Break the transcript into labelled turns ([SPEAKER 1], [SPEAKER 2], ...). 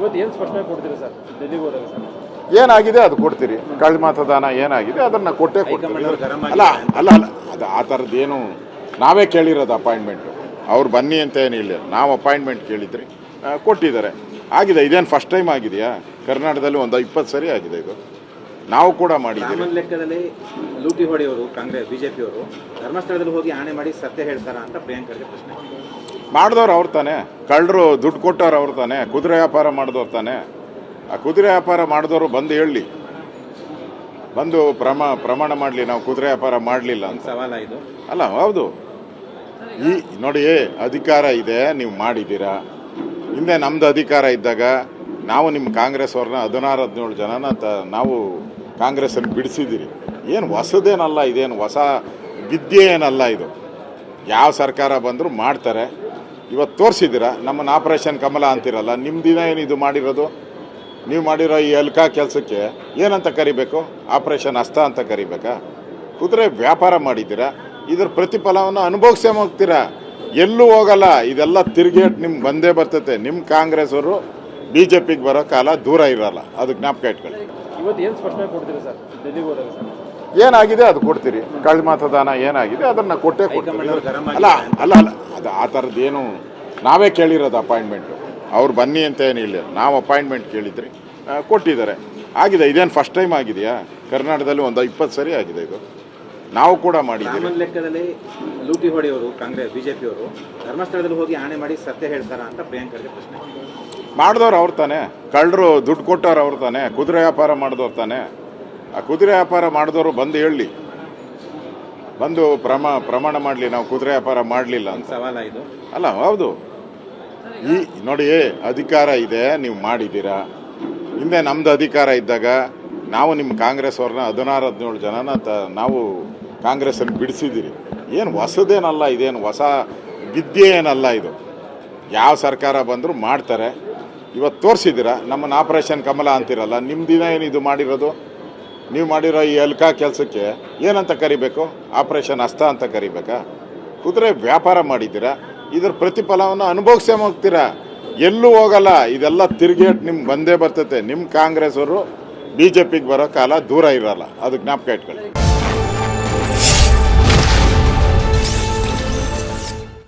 [SPEAKER 1] ಇವತ್ತು ಏನು ಸ್ಪಷ್ಟನೆ ಕೊಡ್ತೀರಿ ಸರ್ ಡೆಲ್ಲಿಗೆ ಹೋದಾಗ ಸರ್?
[SPEAKER 2] ಏನಾಗಿದೆ ಅದು ಕೊಡ್ತೀರಿ. ಕಳೆದ ಮತದಾನ ಏನಾಗಿದೆ ಅದನ್ನು ಕೊಟ್ಟೇ ಕೊಡ್ತೀರಿ. ಅಲ್ಲ ಅಲ್ಲ ಅಲ್ಲ ಅದು ಆ ಥರದ್ದೇನು ನಾವೇ ಕೇಳಿರೋದು ಅಪಾಯಿಂಟ್ಮೆಂಟು. ಅವ್ರು ಬನ್ನಿ ಅಂತ ಏನಿಲ್ಲ, ನಾವು ಅಪಾಯಿಂಟ್ಮೆಂಟ್ ಕೇಳಿದ್ರಿ, ಕೊಟ್ಟಿದ್ದಾರೆ. ಆಗಿದೆ. ಇದೇನು ಫಸ್ಟ್ ಟೈಮ್ ಆಗಿದೆಯಾ? ಕರ್ನಾಟಕದಲ್ಲಿ ಒಂದು 20 ಸರಿ ಆಗಿದೆ ಇದು. ನಾವು ಕೂಡ ಮಾಡಿದ್ದೀವಿ.
[SPEAKER 3] ಲೆಕ್ಕದಲ್ಲಿ ಲೂಟಿ ಹೊಡೆಯೋರು ಕಾಂಗ್ರೆಸ್ ಬಿಜೆಪಿಯವರು ಧರ್ಮಸ್ಥಳದಲ್ಲಿ ಹೋಗಿ ಆಣೆ ಮಾಡಿ ಸತ್ಯ ಹೇಳ್ತಾರ ಅಂತ ಪ್ರಿಯಾಂಕರ್ಗೆ ಪ್ರಶ್ನೆ.
[SPEAKER 2] ಮಾಡಿದವ್ರು ಅವ್ರು ತಾನೆ, ಕಳ್ಳರು ದುಡ್ಡು ಕೊಟ್ಟವ್ರು ಅವ್ರು ತಾನೆ, ಕುದುರೆ ವ್ಯಾಪಾರ ಮಾಡಿದವ್ರು ತಾನೆ. ಆ ಕುದುರೆ ವ್ಯಾಪಾರ ಮಾಡಿದವರು ಬಂದು ಹೇಳಲಿ, ಬಂದು ಪ್ರಮಾಣ ಮಾಡಲಿ ನಾವು ಕುದುರೆ ವ್ಯಾಪಾರ ಮಾಡಲಿಲ್ಲ ಅಂತ.
[SPEAKER 3] ಸವಾಲ ಇದು
[SPEAKER 2] ಅಲ್ಲ, ಹೌದು. ಈ ನೋಡಿ, ಅಧಿಕಾರ ಇದೆ, ನೀವು ಮಾಡಿದ್ದೀರಾ. ಹಿಂದೆ ನಮ್ಮದು ಅಧಿಕಾರ ಇದ್ದಾಗ ನಾವು ನಿಮ್ಮ ಕಾಂಗ್ರೆಸ್ ಅವ್ರನ್ನ 16-17 ಜನನ ನಾವು ಕಾಂಗ್ರೆಸ್ಸನ್ನು ಬಿಡಿಸಿದ್ದೀರಿ. ಏನು ಹೊಸದೇನಲ್ಲ, ಇದೇನು ಹೊಸ ವಿದ್ಯೆ ಏನಲ್ಲ ಇದು. ಯಾವ ಸರ್ಕಾರ ಬಂದರೂ ಮಾಡ್ತಾರೆ. ಇವತ್ತು ತೋರಿಸಿದ್ದೀರಾ. ನಮ್ಮನ್ನು ಆಪರೇಷನ್ ಕಮಲ ಅಂತಿರಲ್ಲ, ನಿಮ್ಮ ದಿನ ಏನಿದು ಮಾಡಿರೋದು? ನೀವು ಮಾಡಿರೋ ಈ ಅಲ್ಕ ಕೆಲಸಕ್ಕೆ ಏನಂತ ಕರಿಬೇಕು? ಆಪರೇಷನ್ ಹಸ್ತ ಅಂತ ಕರಿಬೇಕಾ? ಕುದುರೆ ವ್ಯಾಪಾರ ಮಾಡಿದ್ದೀರಾ, ಇದ್ರ ಪ್ರತಿಫಲವನ್ನು ಅನುಭವಿಸೇ ಹೋಗ್ತೀರಾ. ಎಲ್ಲೂ ಹೋಗಲ್ಲ. ಇದೆಲ್ಲ ತಿರುಗೇಟ್ ನಿಮ್ಗೆ ಬಂದೇ ಬರ್ತೈತೆ. ನಿಮ್ಮ ಕಾಂಗ್ರೆಸ್ ಅವರು BJPಗೆ ಬರೋ ಕಾಲ ದೂರ ಇರಲ್ಲ. ಅದು ಜ್ಞಾಪಕ ಇಟ್ಕೊಳ್ಳಿ.
[SPEAKER 1] ಇವತ್ತು ಏನು ಸ್ಪಷ್ಟನೆ ಕೊಡ್ತೀರಿ ಸರ್ ಡೆಲ್ಲಿಗೆ ಹೋದಾಗ ಸರ್?
[SPEAKER 2] ಏನಾಗಿದೆ ಅದು ಕೊಡ್ತೀರಿ. ಕಳೆದ ಮತದಾನ ಏನಾಗಿದೆ ಅದನ್ನು ಕೊಟ್ಟೇ ಕೊಡ್ತೀರಿ. ಅಲ್ಲ ಅಲ್ಲ ಅಲ್ಲ ಅದು ಆ ಥರದ್ದೇನು ನಾವೇ ಕೇಳಿರೋದು ಅಪಾಯಿಂಟ್ಮೆಂಟು. ಅವ್ರು ಬನ್ನಿ ಅಂತ ಏನಿಲ್ಲ, ನಾವು ಅಪಾಯಿಂಟ್ಮೆಂಟ್ ಕೇಳಿದ್ರಿ, ಕೊಟ್ಟಿದ್ದಾರೆ. ಆಗಿದೆ. ಇದೇನು ಫಸ್ಟ್ ಟೈಮ್ ಆಗಿದೆಯಾ? ಕರ್ನಾಟಕದಲ್ಲಿ ಒಂದು 20 ಸರಿ ಆಗಿದೆ ಇದು. ನಾವು ಕೂಡ ಮಾಡಿದ್ದೀವಿ.
[SPEAKER 3] ಲೆಕ್ಕದಲ್ಲಿ ಲೂಟಿ ಹೊಡೆಯೋರು ಕಾಂಗ್ರೆಸ್ ಬಿಜೆಪಿಯವರು ಧರ್ಮಸ್ಥಳದಲ್ಲಿ ಹೋಗಿ ಆಣೆ ಮಾಡಿ ಸತ್ಯ ಹೇಳ್ತಾರ ಅಂತ ಪ್ರಿಯಾಂಕರ್ಗೆ ಪ್ರಶ್ನೆ.
[SPEAKER 2] ಮಾಡಿದವ್ರು ಅವ್ರು ತಾನೆ, ಕಳ್ಳರು ದುಡ್ಡು ಕೊಟ್ಟವ್ರು ಅವ್ರು ತಾನೆ, ಕುದುರೆ ವ್ಯಾಪಾರ ಮಾಡಿದವ್ರು ತಾನೆ. ಆ ಕುದುರೆ ವ್ಯಾಪಾರ ಮಾಡಿದವರು ಬಂದು ಹೇಳಲಿ, ಬಂದು ಪ್ರಮಾಣ ಮಾಡಲಿ ನಾವು ಕುದುರೆ ವ್ಯಾಪಾರ ಮಾಡಲಿಲ್ಲ ಅಂತ.
[SPEAKER 3] ಸವಾಲ ಇದು
[SPEAKER 2] ಅಲ್ಲ, ಹೌದು. ಈ ನೋಡಿ, ಅಧಿಕಾರ ಇದೆ, ನೀವು ಮಾಡಿದ್ದೀರಾ. ಹಿಂದೆ ನಮ್ಮದು ಅಧಿಕಾರ ಇದ್ದಾಗ ನಾವು ನಿಮ್ಮ ಕಾಂಗ್ರೆಸ್ ಅವ್ರನ್ನ 16-17 ಜನನ ನಾವು ಕಾಂಗ್ರೆಸ್ಸನ್ನು ಬಿಡಿಸಿದ್ದೀರಿ. ಏನು ಹೊಸದೇನಲ್ಲ, ಇದೇನು ಹೊಸ ವಿದ್ಯೆ ಏನಲ್ಲ ಇದು. ಯಾವ ಸರ್ಕಾರ ಬಂದರೂ ಮಾಡ್ತಾರೆ. ಇವತ್ತು ತೋರಿಸಿದ್ದೀರಾ. ನಮ್ಮನ್ನು ಆಪರೇಷನ್ ಕಮಲ ಅಂತಿರಲ್ಲ, ನಿಮ್ಮ ದಿನ ಏನಿದು ಮಾಡಿರೋದು? ನೀವು ಮಾಡಿರೋ ಈ ಅಲ್ಕ ಕೆಲಸಕ್ಕೆ ಏನಂತ ಕರಿಬೇಕು? ಆಪರೇಷನ್ ಹಸ್ತ ಅಂತ ಕರಿಬೇಕಾ? ಕುದುರೆ ವ್ಯಾಪಾರ ಮಾಡಿದ್ದೀರಾ, ಇದ್ರ ಪ್ರತಿಫಲವನ್ನು ಅನುಭವಿಸೇ ಹೋಗ್ತೀರಾ. ಎಲ್ಲೂ ಹೋಗಲ್ಲ. ಇದೆಲ್ಲ ತಿರುಗೇಟ್ ನಿಮ್ಗೆ ಬಂದೇ ಬರ್ತೈತೆ. ನಿಮ್ಮ ಕಾಂಗ್ರೆಸ್ ಅವರು BJPಗೆ ಬರೋ ಕಾಲ ದೂರ ಇರಲ್ಲ. ಅದು ಜ್ಞಾಪಕ ಇಟ್ಕೊಳ್ಳಿ.